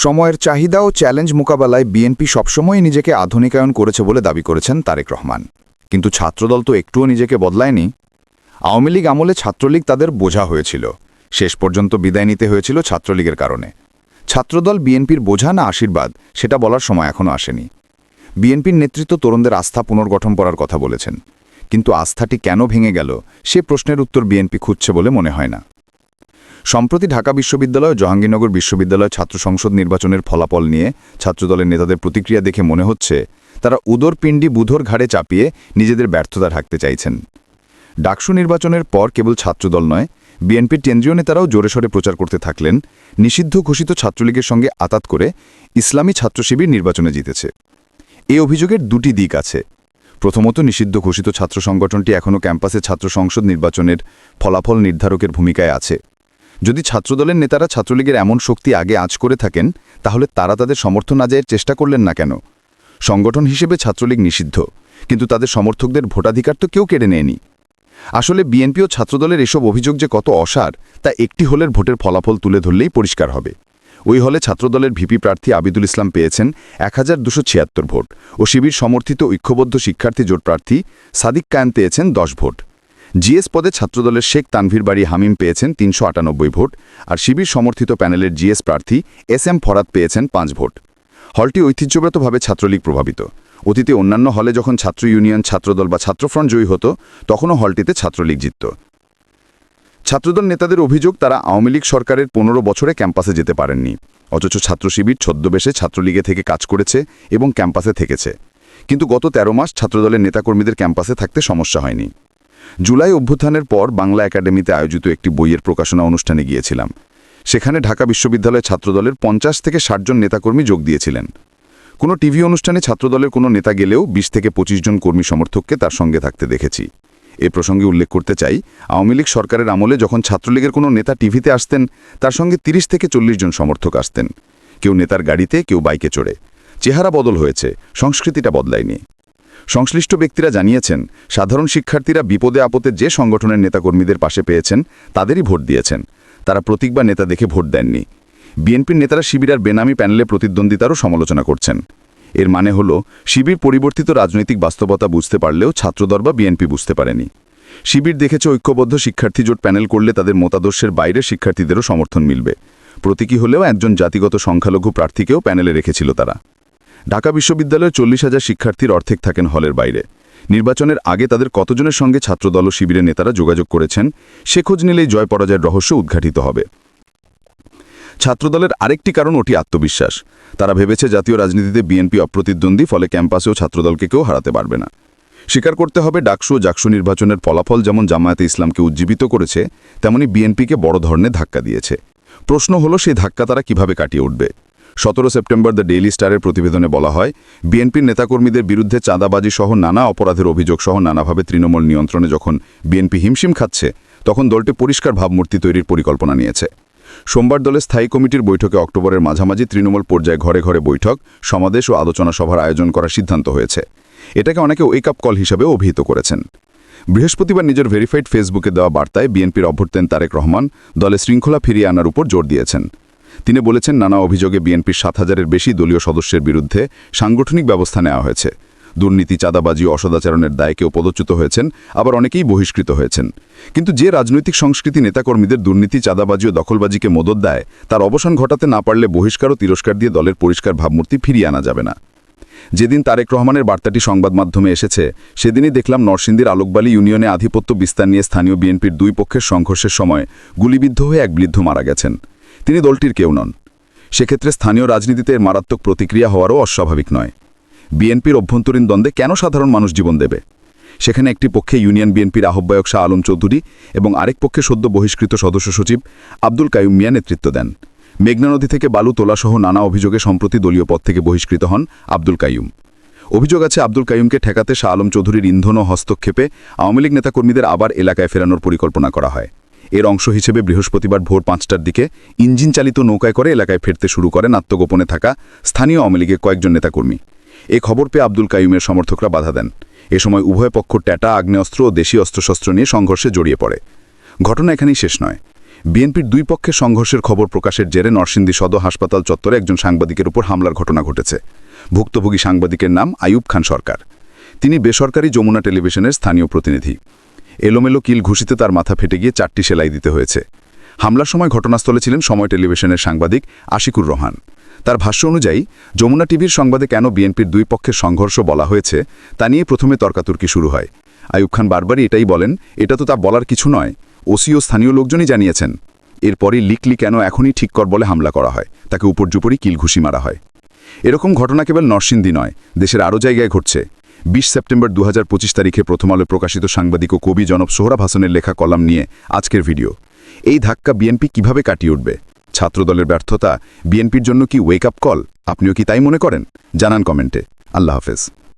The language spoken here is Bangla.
সময়ের চাহিদা ও চ্যালেঞ্জ মোকাবেলায় বিএনপি সবসময়ই নিজেকে আধুনিকায়ন করেছে বলে দাবি করেছেন তারেক রহমান। কিন্তু ছাত্রদল তো একটুও নিজেকে বদলায়নি। আওয়ামী লীগ আমলে ছাত্রলীগ তাদের বোঝা হয়েছিল, শেষ পর্যন্ত বিদায় নিতে হয়েছিল ছাত্রলীগের কারণে। ছাত্রদল বিএনপির বোঝা না আশীর্বাদ, সেটা বলার সময় এখনও আসেনি। বিএনপির নেতৃত্ব তরুণদের আস্থা পুনর্গঠন করার কথা বলেছেন, কিন্তু আস্থাটি কেন ভেঙে গেল সে প্রশ্নের উত্তর বিএনপি খুঁজছে বলে মনে হয় না। সম্প্রতি ঢাকা বিশ্ববিদ্যালয়, জাহাঙ্গীরনগর বিশ্ববিদ্যালয় ছাত্র সংসদ নির্বাচনের ফলাফল নিয়ে ছাত্রদলের নেতাদের প্রতিক্রিয়া দেখে মনে হচ্ছে তারা উদর পিণ্ডি বুধর ঘাড়ে চাপিয়ে নিজেদের ব্যর্থতা ঢাকতে চাইছেন। ডাকসু নির্বাচনের পর কেবল ছাত্রদল নয়, বিএনপির কেন্দ্রীয় নেতারাও জোরেশোরে প্রচার করতে থাকলেন নিষিদ্ধ ঘোষিত ছাত্রলীগের সঙ্গে আতাত করে ইসলামী ছাত্র শিবির নির্বাচনে জিতেছে। এই অভিযোগের দুটি দিক আছে। প্রথমত, নিষিদ্ধ ঘোষিত ছাত্র সংগঠনটি এখনও ক্যাম্পাসে ছাত্র সংসদ নির্বাচনের ফলাফল নির্ধারকের ভূমিকায় আছে। যদি ছাত্রদলের নেতারা ছাত্রলীগের এমন শক্তি আগে আঁচ করে থাকেন, তাহলে তারা তাদের সমর্থন আদায়ের চেষ্টা করলেন না কেন? সংগঠন হিসেবে ছাত্রলীগ নিষিদ্ধ, কিন্তু তাদের সমর্থকদের ভোটাধিকার তো কেউ কেড়ে নেয়নি। আসলে বিএনপি ও ছাত্রদলের এসব অভিযোগ যে কত অসার, তা একটি হলের ভোটের ফলাফল তুলে ধরলেই পরিষ্কার হবে। ওই হলে ছাত্রদলের ভিপি প্রার্থী আবিদুল ইসলাম পেয়েছেন 1276 ভোট ও শিবির সমর্থিত ঐক্যবদ্ধ শিক্ষার্থী জোট প্রার্থী সাদিক কায়েম পেয়েছেন 10 ভোট। জিএস পদে ছাত্রদলের শেখ তানভীর বাড়ি হামিম পেয়েছেন 398 ভোট, আর শিবির সমর্থিত প্যানেলের জিএস প্রার্থী SM ফরাদ পেয়েছেন 5 ভোট। হলটি ঐতিহ্যগতভাবে ছাত্রলীগ প্রভাবিত। অতীতে অন্যান্য হলে যখন ছাত্র ইউনিয়ন, ছাত্রদল বা ছাত্রফ্রন্ট জয়ী হতো, তখনও হলটিতে ছাত্রলীগ জিতত। ছাত্রদল নেতাদের অভিযোগ, তারা আওয়ামী লীগ সরকারের 15 বছরে ক্যাম্পাসে যেতে পারেননি, অথচ ছাত্র শিবির ছদ্মবেশে ছাত্রলীগে থেকে কাজ করেছে এবং ক্যাম্পাসে থেকেছে। কিন্তু গত 13 মাস ছাত্রদলের নেতাকর্মীদের ক্যাম্পাসে থাকতে সমস্যা হয়নি। জুলাই অভ্যুত্থানের পর বাংলা একাডেমিতে আয়োজিত একটি বইয়ের প্রকাশনা অনুষ্ঠানে গিয়েছিলাম। সেখানে ঢাকা বিশ্ববিদ্যালয় ছাত্রদলের 50 থেকে 60 জন নেতাকর্মী যোগ দিয়েছিলেন। কোনো টিভি অনুষ্ঠানে ছাত্রদলের কোনো নেতা গেলেও 20 থেকে 25 জন কর্মী সমর্থককে তার সঙ্গে থাকতে দেখেছি। এ প্রসঙ্গে উল্লেখ করতে চাই, আওয়ামী লীগ সরকারের আমলে যখন ছাত্রলীগের কোনো নেতা টিভিতে আসতেন, তার সঙ্গে 30 থেকে 40 জন সমর্থক আসতেন। কেউ নেতার গাড়িতে, কেউ বাইকে চড়ে। চেহারা বদল হয়েছে, সংস্কৃতিটা বদলায়নি। সংশ্লিষ্ট ব্যক্তিরা জানিয়েছেন, সাধারণ শিক্ষার্থীরা বিপদে আপদে যে সংগঠনের নেতাকর্মীদের পাশে পেয়েছেন, তাদেরই ভোট দিয়েছেন। তারা প্রতীক বা নেতা দেখে ভোট দেননি। বিএনপির নেতারা শিবির আর বেনামি প্যানেলে প্রতিদ্বন্দ্বিতারও সমালোচনা করছেন। এর মানে হল, শিবির পরিবর্তিত রাজনৈতিক বাস্তবতা বুঝতে পারলেও ছাত্রদল বা বিএনপি বুঝতে পারেনি। শিবির দেখেছে ঐক্যবদ্ধ শিক্ষার্থী জোট প্যানেল করলে তাদের মতাদর্শের বাইরের শিক্ষার্থীদেরও সমর্থন মিলবে। প্রতীকী হলেও একজন জাতিগত সংখ্যালঘু প্রার্থীকেও প্যানেলে রেখেছিল তারা। ঢাকা বিশ্ববিদ্যালয়ের 40,000 শিক্ষার্থীর অর্ধেক থাকেন হলের বাইরে। নির্বাচনের আগে তাদের কতজনের সঙ্গে ছাত্রদল ও শিবিরের নেতারা যোগাযোগ করেছেন, সে খোঁজ নিলেই জয় পরাজয়ের রহস্য উদ্ঘাটিত হবে। ছাত্রদলের আরেকটি কারণ ওটি আত্মবিশ্বাস। তারা ভেবেছে জাতীয় রাজনীতিতে বিএনপি অপ্রতিদ্বন্দ্বী, ফলে ক্যাম্পাসেও ছাত্রদলকে কেউ হারাতে পারবে না। স্বীকার করতে হবে, ডাকসু ও জাকসু নির্বাচনের ফলাফল যেমন জামায়াতে ইসলামকে উজ্জীবিত করেছে, তেমনি বিএনপিকে বড় ধরনের ধাক্কা দিয়েছে। প্রশ্ন হলো, সেই ধাক্কা তারা কিভাবে কাটিয়ে উঠবে। 17 সেপ্টেম্বর দ্য ডেইলি স্টারের প্রতিবেদনে বলা হয়, বিএনপির নেতাকর্মীদের বিরুদ্ধে চাঁদাবাজি সহ নানা অপরাধের অভিযোগ সহ নানাভাবে তৃণমূল নিয়ন্ত্রণে যখন বিএনপি হিমশিম খাচ্ছে, তখন দলটি পরিষ্কার ভাবমূর্তি তৈরির পরিকল্পনা নিয়েছে। সোমবার দলের স্থায়ী কমিটির বৈঠকে অক্টোবরের মাঝামাঝি তৃণমূল পর্যায়ে ঘরে ঘরে বৈঠক, সমাবেশ ও আলোচনা সভার আয়োজন করার সিদ্ধান্ত হয়েছে। এটাকে অনেকে ওয়েক আপ কল হিসাবে অভিহিত করেছেন। বৃহস্পতিবার নিজের ভেরিফাইড ফেসবুকে দেওয়া বার্তায় বিএনপির অভ্যর্থেন তারেক রহমান দলে শৃঙ্খলা ফিরিয়ে আনার উপর জোর দিয়েছেন। তিনি বলেছেন, নানা অভিযোগে বিএনপির 7,000-এর বেশি দলীয় সদস্যের বিরুদ্ধে সাংগঠনিক ব্যবস্থা নেওয়া হয়েছে। দুর্নীতি, চাঁদাবাজি ও অসদাচরণের দায়ে কেউ পদচ্যুত হয়েছেন, আবার অনেকেই বহিষ্কৃত হয়েছেন। কিন্তু যে রাজনৈতিক সংস্কৃতি নেতাকর্মীদের দুর্নীতি, চাঁদাবাজি ও দখলবাজিকে মদত দেয়, তার অবসান ঘটাতে না পারলে বহিষ্কার ও তিরস্কার দিয়ে দলের পরিষ্কার ভাবমূর্তি ফিরিয়ে আনা যাবে না। যেদিন তারেক রহমানের বার্তাটি সংবাদ মাধ্যমে এসেছে, সেদিনই দেখলাম নরসিংদীর আলোকবালী ইউনিয়নে আধিপত্য বিস্তার নিয়ে স্থানীয় বিএনপির দুই পক্ষের সংঘর্ষের সময় গুলিবিদ্ধ হয়ে এক বৃদ্ধ মারা গেছেন। তিনি দলটির কেউ নন। সেক্ষেত্রে স্থানীয় রাজনীতিতে এর মারাত্মক প্রতিক্রিয়া হওয়ারও অস্বাভাবিক নয়। বিএনপির অভ্যন্তরীণ দ্বন্দ্বে কেন সাধারণ মানুষ জীবন দেবে? সেখানে একটি পক্ষে ইউনিয়ন বিএনপির আহ্বায়ক শাহ আলম চৌধুরী এবং আরেক পক্ষে সদ্য বহিষ্কৃত সদস্য সচিব আব্দুল কাইয়ুম মিয়া নেতৃত্ব দেন। মেঘনা নদী থেকে বালু তোলাসহ নানা অভিযোগে সম্প্রতি দলীয় পদ থেকে বহিষ্কৃত হন আব্দুল কাইয়ুম। অভিযোগ আছে, আব্দুল কাইয়ুমকে ঠেকাতে শাহ আলম চৌধুরীর ইন্ধন ও হস্তক্ষেপে আওয়ামী লীগ নেতাকর্মীদের আবার এলাকায় ফেরানোর পরিকল্পনা করা হয়। এর অংশ হিসেবে বৃহস্পতিবার ভোর 5টার দিকে ইঞ্জিন চালিত নৌকায় করে এলাকায় ফিরতে শুরু করেন আত্মগোপনে থাকা স্থানীয় আওয়ামী লীগের কয়েকজন নেতাকর্মী। এ খবর পেয়ে আব্দুল কাইয়ুমের সমর্থকরা বাধা দেন। এ সময় উভয় পক্ষ ট্যাটা, আগ্নেয়াস্ত্র ও দেশীয় অস্ত্রশস্ত্র নিয়ে সংঘর্ষে জড়িয়ে পড়ে। ঘটনা এখানেই শেষ নয়। বিএনপির দুই পক্ষের সংঘর্ষের খবর প্রকাশের জেরে নরসিংদী সদর হাসপাতাল চত্বরে একজন সাংবাদিকের উপর হামলার ঘটনা ঘটেছে। ভুক্তভোগী সাংবাদিকের নাম আইয়ুব খান সরকার। তিনি বেসরকারি যমুনা টেলিভিশনের স্থানীয় প্রতিনিধি। এলোমেলো কিল ঘুষিতে তার মাথা ফেটে গিয়ে 4টি সেলাই দিতে হয়েছে। হামলার সময় ঘটনাস্থলে ছিলেন সময় টেলিভিশনের সাংবাদিক আশিকুর রহমান। তার ভাষ্য অনুযায়ী যমুনা টিভির সংবাদে কেন বিএনপির দুই পক্ষের সংঘর্ষ বলা হয়েছে তা নিয়ে প্রথমে তর্কাতর্কি শুরু হয়। আইয়ুব খান বারবারই এটাই বলেন, এটা তো তা বলার কিছু নয়, ওসি ও স্থানীয় লোকজনই জানিয়েছেন। এরপরই লিকলি কেন এখনই ঠিক কর বলে হামলা করা হয়, তাকে উপর্যুপরি কিল ঘুষি মারা হয়। এরকম ঘটনা কেবল নরসিংদী নয়, দেশের আরও জায়গায় ঘটছে। 20 সেপ্টেম্বর 2025 তারিখে প্রথম আলো প্রকাশিত সাংবাদিক ও কবি জনাব সোহরাব হাসানের লেখা কলাম নিয়ে আজকের ভিডিও। এই ধাক্কা বিএনপি কিভাবে কাটিয়ে উঠবে? ছাত্রদলের ব্যর্থতা বিএনপির জন্য কি ওয়েক আপ কল? আপনিও কি তাই মনে করেন? জানান কমেন্টে। আল্লাহ হাফেজ।